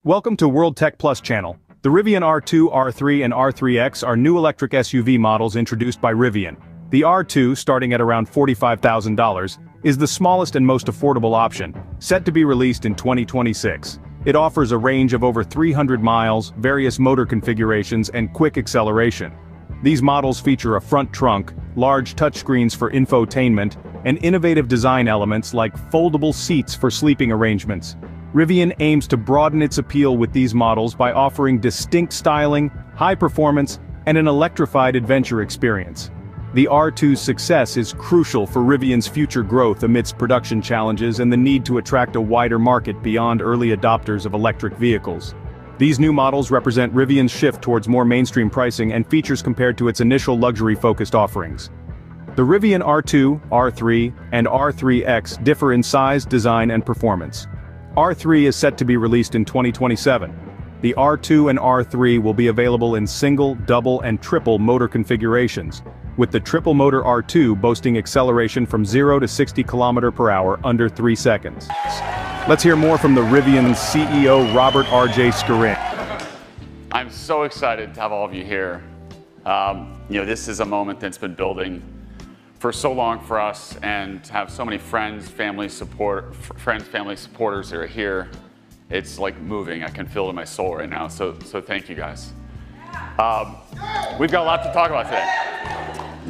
Welcome to World Tech Plus channel. The Rivian R2, R3, and R3x are new electric SUV models introduced by Rivian. The R2, starting at around $45,000, is the smallest and most affordable option, set to be released in 2026. It offers a range of over 300 miles, various motor configurations, and quick acceleration. These models feature a front trunk, large touchscreens for infotainment, and innovative design elements like foldable seats for sleeping arrangements. Rivian aims to broaden its appeal with these models by offering distinct styling, high performance, and an electrified adventure experience. The R2's success is crucial for Rivian's future growth amidst production challenges and the need to attract a wider market beyond early adopters of electric vehicles. These new models represent Rivian's shift towards more mainstream pricing and features compared to its initial luxury-focused offerings. The Rivian R2, R3, and R3x differ in size, design, and performance. R3 is set to be released in 2027. The R2 and R3 will be available in single, double, and triple motor configurations, with the triple motor R2 boasting acceleration from 0 to 60 km/h under 3 seconds. Let's hear more from the Rivian CEO Robert R.J. Scaringe. I'm so excited to have all of you here. This is a moment that's been building for so long for us, and to have so many friends, family supporters that are here. It's like moving. I can feel it in my soul right now. So thank you guys. We've got a lot to talk about today.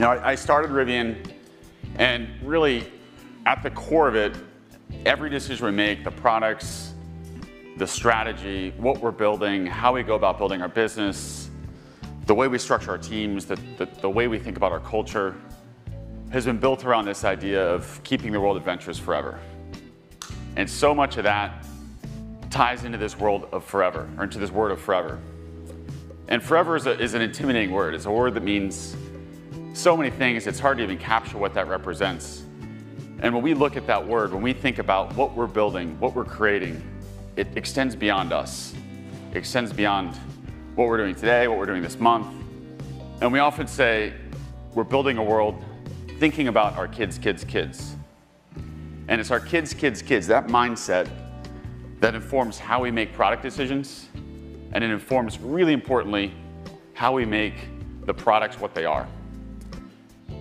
I started Rivian, and really at the core of it, every decision we make, the products, the strategy, what we're building, how we go about building our business, the way we structure our teams, the way we think about our culture, has been built around this idea of keeping the world adventurous forever. And so much of that ties into this world of forever, or into this word of forever. And forever is an intimidating word. It's a word that means so many things, it's hard to even capture what that represents. And when we look at that word, when we think about what we're building, what we're creating, it extends beyond us. It extends beyond what we're doing today, what we're doing this month. And we often say, we're building a world thinking about our kids' kids' kids. And it's our kids' kids' kids, that mindset, that informs how we make product decisions, and it informs, really importantly, how we make the products what they are.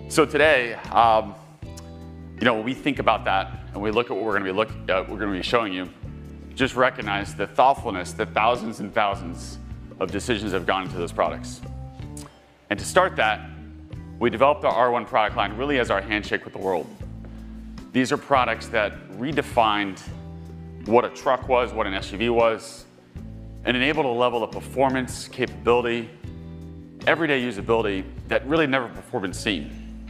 So today, when we think about that and we look at what we're going to be showing you, just recognize the thoughtfulness that thousands and thousands of decisions have gone into those products. And to start that, we developed the R1 product line really as our handshake with the world. These are products that redefined what a truck was, what an SUV was, and enabled a level of performance, capability, everyday usability that really never before been seen.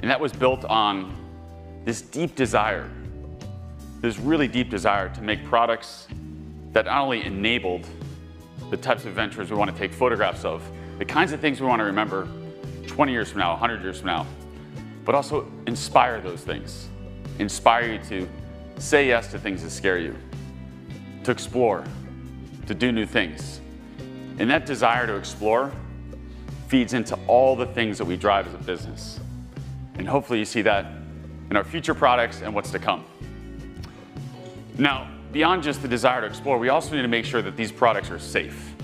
And that was built on this deep desire, this really deep desire to make products that not only enabled the types of adventures we want to take photographs of, the kinds of things we want to remember 20 years from now, 100 years from now, but also inspire those things. Inspire you to say yes to things that scare you, to explore, to do new things. And that desire to explore feeds into all the things that we drive as a business. And hopefully you see that in our future products and what's to come. Now, beyond just the desire to explore, we also need to make sure that these products are safe.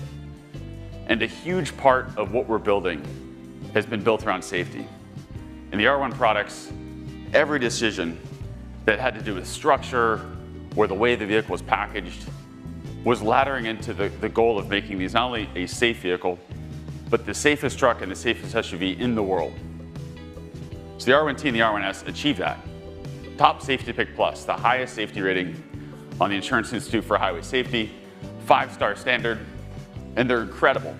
And a huge part of what we're building has been built around safety. In the R1 products, every decision that had to do with structure or the way the vehicle was packaged was laddering into the goal of making these not only a safe vehicle, but the safest truck and the safest SUV in the world. So the R1T and the R1S achieved that. Top Safety Pick Plus, the highest safety rating on the Insurance Institute for Highway Safety, 5-star standard, and they're incredible.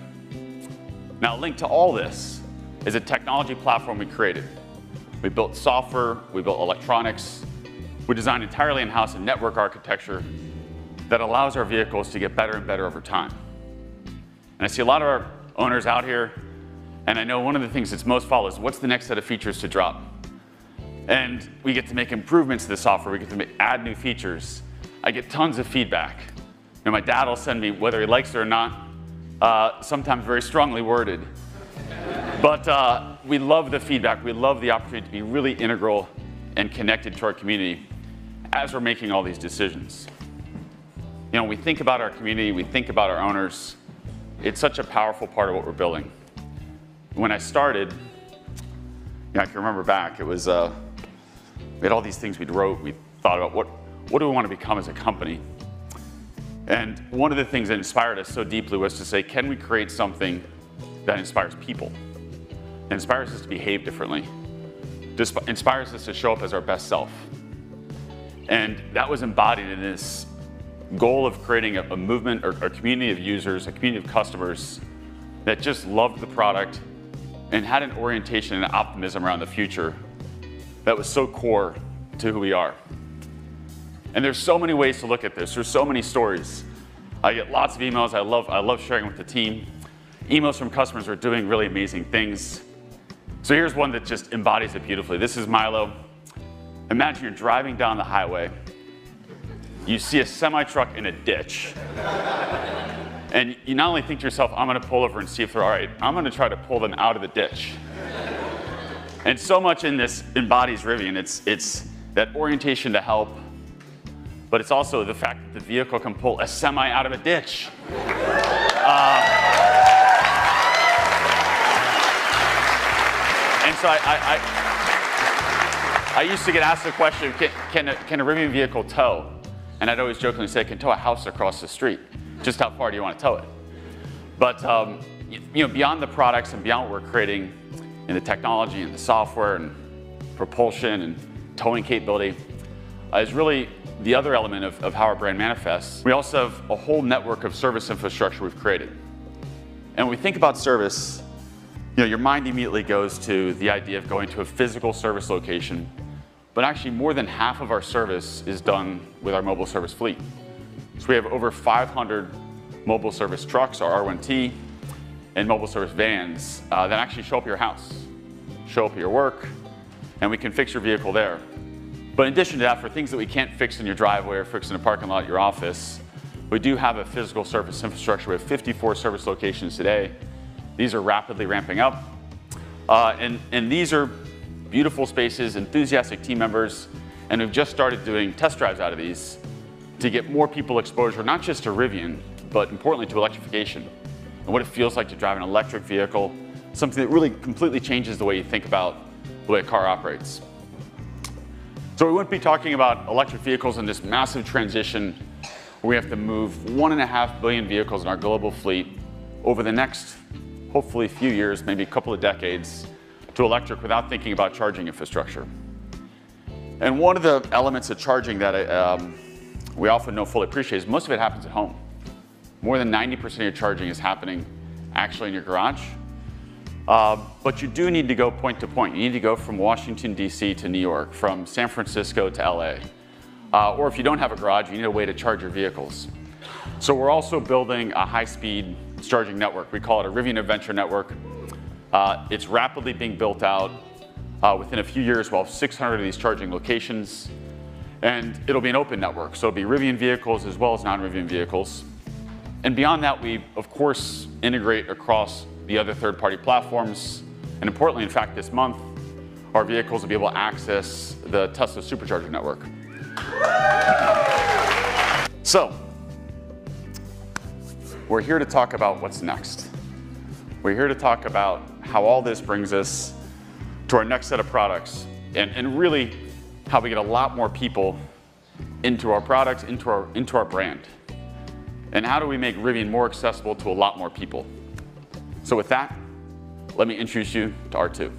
Now, linked to all this is a technology platform we created. We built software, we built electronics, we designed entirely in-house a network architecture that allows our vehicles to get better and better over time. And I see a lot of our owners out here, and I know one of the things that's most followed is what's the next set of features to drop? And we get to make improvements to the software, we get to add new features. I get tons of feedback. My dad will send me, whether he likes it or not, sometimes very strongly worded. But we love the feedback. We love the opportunity to be really integral and connected to our community as we're making all these decisions. You know, we think about our community, we think about our owners. It's such a powerful part of what we're building. When I started, I can remember back, it was, we had all these things we thought about what do we want to become as a company? And one of the things that inspired us so deeply was to say, can we create something that inspires people? It inspires us to behave differently. Inspires us to show up as our best self. And that was embodied in this goal of creating a movement or a community of users, a community of customers that just loved the product and had an orientation and optimism around the future that was so core to who we are. And there's so many ways to look at this. There's so many stories. I get lots of emails. I love sharing with the team. Emails from customers who are doing really amazing things. So here's one that just embodies it beautifully. This is Milo. Imagine you're driving down the highway. You see a semi-truck in a ditch. And you not only think to yourself, I'm going to pull over and see if they're all right, I'm going to try to pull them out of the ditch. And so much in this embodies Rivian. It's that orientation to help, but it's also the fact that the vehicle can pull a semi out of a ditch. And so I used to get asked the question, can a Rivian vehicle tow? And I'd always jokingly say, it can tow a house across the street. Just how far do you want to tow it? But beyond the products and beyond what we're creating in the technology and the software and propulsion and towing capability is really the other element of how our brand manifests. We also have a whole network of service infrastructure we've created. And when we think about service, your mind immediately goes to the idea of going to a physical service location, but actually more than half of our service is done with our mobile service fleet. So we have over 500 mobile service trucks, our R1T, and mobile service vans that actually show up at your house, show up at your work, and we can fix your vehicle there. But in addition to that, for things that we can't fix in your driveway or fix in a parking lot at your office, we do have a physical service infrastructure. We have 54 service locations today. These are rapidly ramping up. And these are beautiful spaces, enthusiastic team members, and we've just started doing test drives out of these to get more people exposure, not just to Rivian, but importantly to electrification and what it feels like to drive an electric vehicle, something that really completely changes the way you think about the way a car operates. So we wouldn't be talking about electric vehicles in this massive transition where we have to move 1.5 billion vehicles in our global fleet over the next, hopefully, few years, maybe a couple of decades, to electric without thinking about charging infrastructure. And one of the elements of charging that we often don't fully appreciate is most of it happens at home. More than 90% of your charging is happening actually in your garage. But you do need to go point to point. You need to go from Washington, D.C. to New York, from San Francisco to L.A. Or if you don't have a garage, you need a way to charge your vehicles. So we're also building a high-speed charging network. We call it a Rivian Adventure Network. It's rapidly being built out. Within a few years, we'll have 600 of these charging locations. And it'll be an open network. So it'll be Rivian vehicles as well as non-Rivian vehicles. And beyond that, we, of course, integrate across the other third-party platforms. And importantly, in fact, this month, our vehicles will be able to access the Tesla Supercharger network. So, we're here to talk about what's next. We're here to talk about how all this brings us to our next set of products, and really how we get a lot more people into our products, into our brand. And how do we make Rivian more accessible to a lot more people? So with that, let me introduce you to R2.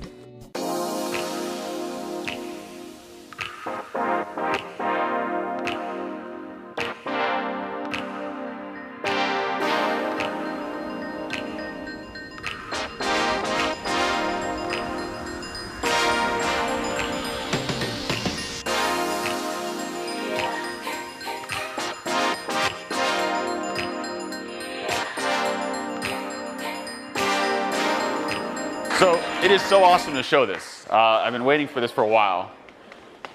So it is so awesome to show this. I've been waiting for this for a while.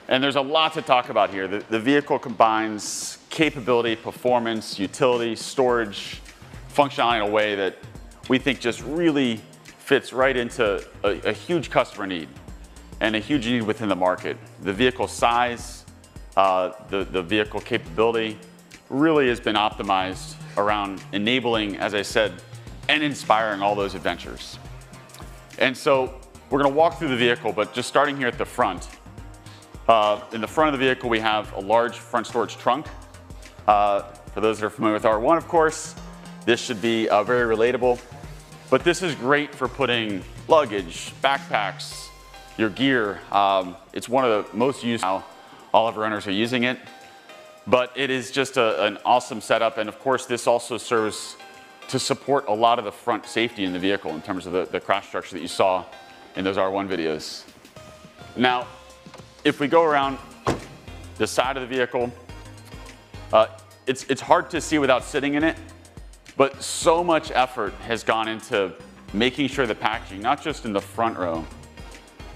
And there's a lot to talk about here. The vehicle combines capability, performance, utility, storage, functionality in a way that we think just really fits right into a huge customer need and a huge need within the market. The vehicle size, the vehicle capability, really has been optimized around enabling, as I said, and inspiring all those adventures. And so we're going to walk through the vehicle, but just starting here at the front. In the front of the vehicle, we have a large front storage trunk. For those that are familiar with R1, of course, this should be very relatable. But this is great for putting luggage, backpacks, your gear. It's one of the most used now. All of our owners are using it. But it is just an awesome setup. And of course, this also serves to support a lot of the front safety in the vehicle in terms of the crash structure that you saw in those R1 videos. Now, if we go around the side of the vehicle, it's hard to see without sitting in it, but so much effort has gone into making sure the packaging, not just in the front row,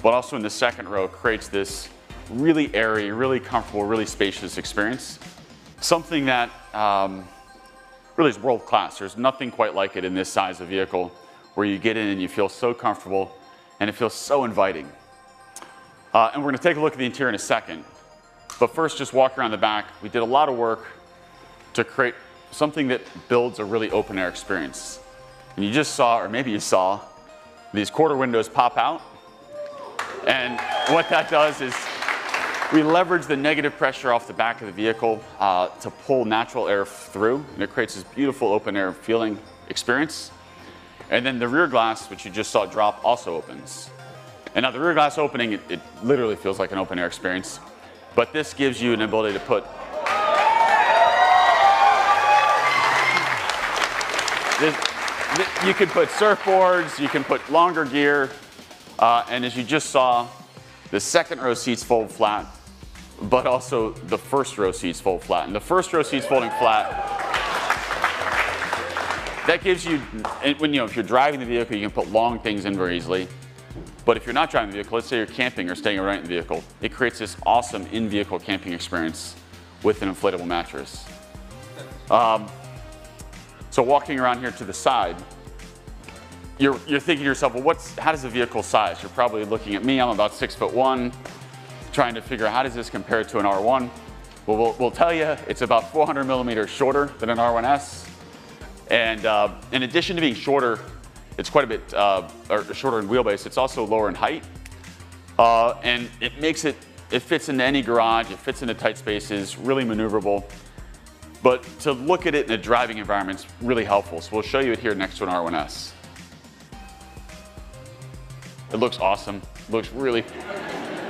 but also in the second row, creates this really airy, really comfortable, really spacious experience. Something that really is world class. There's nothing quite like it in this size of vehicle where you get in and you feel so comfortable and it feels so inviting. And we're going to take a look at the interior in a second. But first, just walk around the back. We did a lot of work to create something that builds a really open air experience. And you just saw, or maybe you saw, these quarter windows pop out. And what that does is we leverage the negative pressure off the back of the vehicle to pull natural air through, and it creates this beautiful open air feeling experience. And then the rear glass, which you just saw drop, also opens. And now the rear glass opening, it literally feels like an open air experience, but this gives you an ability to put you can put surfboards, you can put longer gear, and as you just saw, the second row seats fold flat, but also the first row seats fold flat. And the first row seats folding flat, that gives you, if you're driving the vehicle, you can put long things in very easily. But if you're not driving the vehicle, let's say you're camping or staying overnight in the vehicle, it creates this awesome in-vehicle camping experience with an inflatable mattress. So walking around here to the side, you're thinking to yourself, well, how does the vehicle size? You're probably looking at me, I'm about 6'1", trying to figure out how does this compare to an R1? Well, we'll tell you, it's about 400 millimeters shorter than an R1S. And in addition to being shorter, it's quite a bit shorter in wheelbase. It's also lower in height. And it fits into any garage, it fits into tight spaces, really maneuverable. But to look at it in a driving environment is really helpful. So we'll show you it here next to an R1S. It looks awesome. It looks really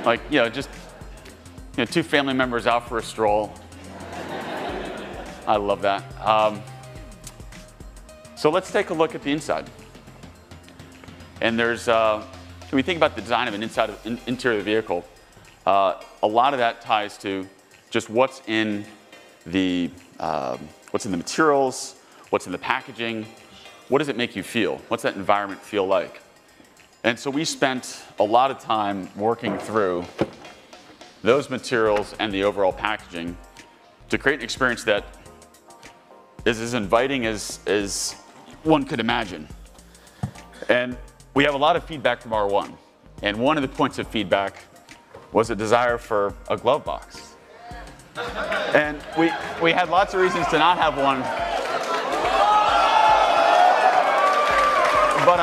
like, just two family members out for a stroll. I love that. So let's take a look at the inside. And when we think about the design of an interior of the vehicle, a lot of that ties to just what's in the materials, what's in the packaging, what does it make you feel? What's that environment feel like? And so we spent a lot of time working through those materials and the overall packaging to create an experience that is as inviting as one could imagine. And we have a lot of feedback from R1. And one of the points of feedback was a desire for a glove box. And we had lots of reasons to not have one. But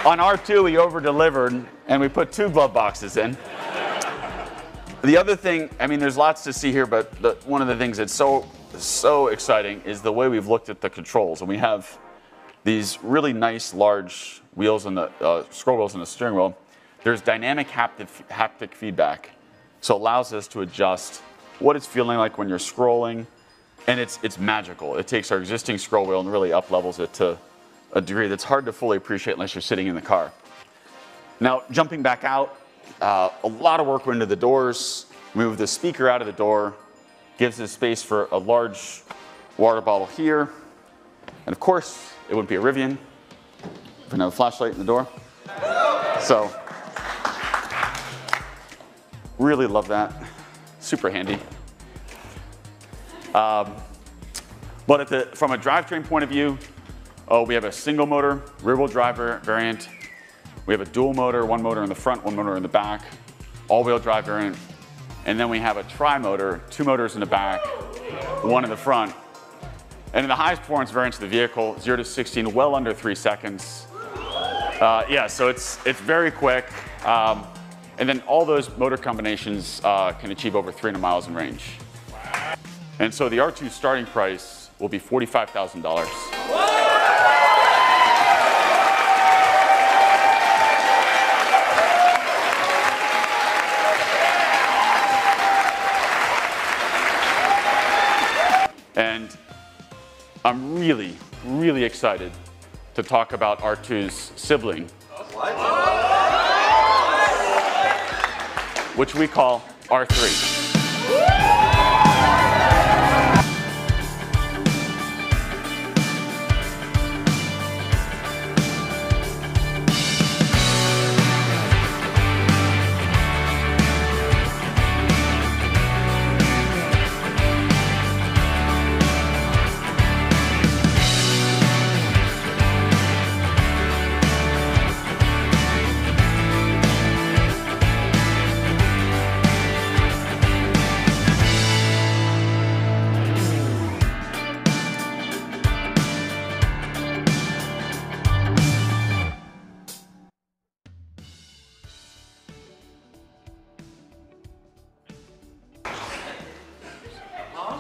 on R2, we over-delivered, and we put 2 glove boxes in. The other thing, there's lots to see here, but one of the things that's so exciting is the way we've looked at the controls. And we have these really nice, large wheels on the scroll wheels on the steering wheel. There's dynamic haptic feedback, so it allows us to adjust what it's feeling like when you're scrolling, and it's magical. It takes our existing scroll wheel and really up-levels it to a degree that's hard to fully appreciate unless you're sitting in the car. Now, jumping back out, a lot of work went into the doors. Move the speaker out of the door, gives us space for a large water bottle here. And of course, it wouldn't be a Rivian if we didn't have a flashlight in the door. So, really love that. Super handy. But from a drivetrain point of view, we have a single motor, rear-wheel drive variant. We have a dual motor, one motor in the front, one motor in the back, all-wheel drive variant. And then we have a tri-motor, 2 motors in the back, 1 in the front. And in the highest performance variants of the vehicle, 0 to 60 in well under 3 seconds. Yeah, so it's very quick. And then all those motor combinations can achieve over 300 miles in range. And so the R2 starting price will be $45,000. And I'm really, really excited to talk about R2's sibling, which we call R3.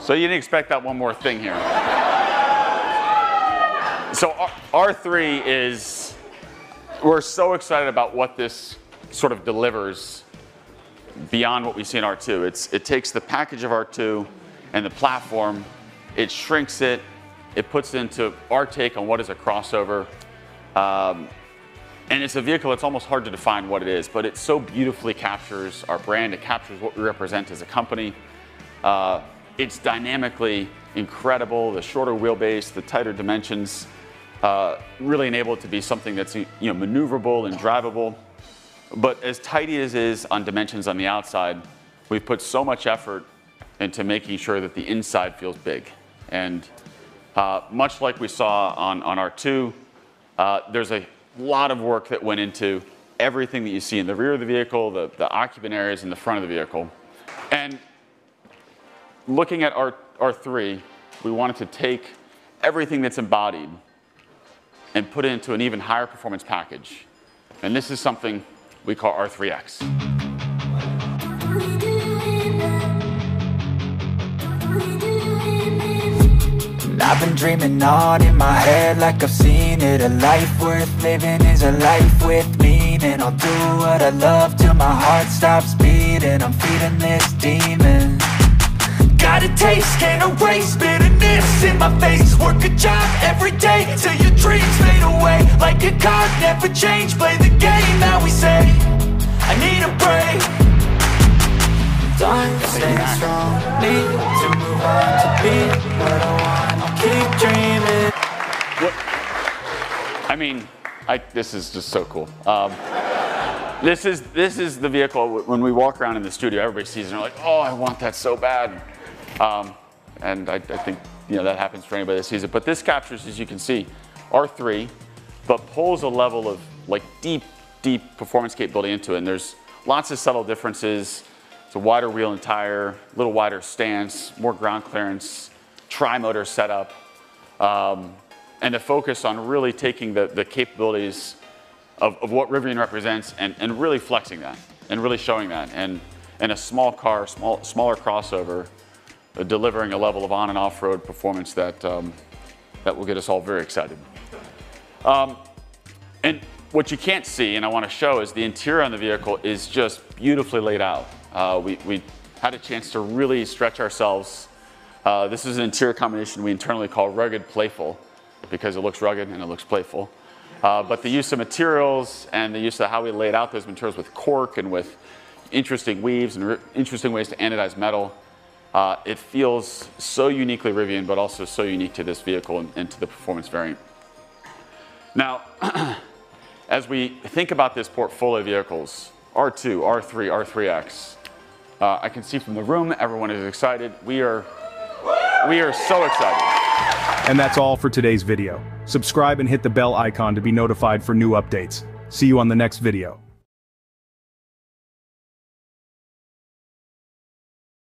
So you didn't expect that one more thing here. So R3 is, we're so excited about what this sort of delivers beyond what we see in R2. It takes the package of R2 and the platform, it shrinks it, it puts it into our take on what is a crossover. And it's a vehicle that's almost hard to define what it is, but it so beautifully captures our brand, it captures what we represent as a company. It's dynamically incredible, the shorter wheelbase, the tighter dimensions, really enable it to be something that's maneuverable and drivable. But as tidy as it is on dimensions on the outside, we've put so much effort into making sure that the inside feels big. And much like we saw on R2, there's a lot of work that went into everything that you see in the rear of the vehicle, the occupant areas in the front of the vehicle. And looking at R3, we wanted to take everything that's embodied and put it into an even higher performance package. And this is something we call R3x. I've been dreaming on in my head like I've seen it. A life worth living is a life with meaning. I'll do what I love till my heart stops beating. I'm feeding this demon. Got a taste, can't erase bitterness in my face. Work a job every day till your dreams fade away. Like a card, never change, play the game that we say. I need a break. Time to stay strong, need to move on to be what I want. I'll keep dreaming. I mean, this is just so cool. This is the vehicle, when we walk around in the studio, everybody sees it and they're like, oh, I want that so bad. And I think that happens for anybody that sees it. But this captures, as you can see, R3, but pulls a level of deep performance capability into it. And there's lots of subtle differences. It's a wider wheel and tire, a little wider stance, more ground clearance, tri-motor setup, and a focus on really taking the capabilities of what Rivian represents and really flexing that and really showing that. And a small car, smaller crossover, delivering a level of on and off-road performance that will get us all very excited. And what you can't see, and I want to show, is the interior on the vehicle is just beautifully laid out. We had a chance to really stretch ourselves. This is an interior combination we internally call rugged playful, because it looks rugged and it looks playful. But the use of materials and the use of how we laid out those materials with cork and with interesting weaves and interesting ways to anodize metal, it feels so uniquely Rivian, but also so unique to this vehicle and to the performance variant. Now, as we think about this portfolio of vehicles, R2, R3, R3x, I can see from the room, everyone is excited. We are so excited. And that's all for today's video. Subscribe and hit the bell icon to be notified for new updates. See you on the next video.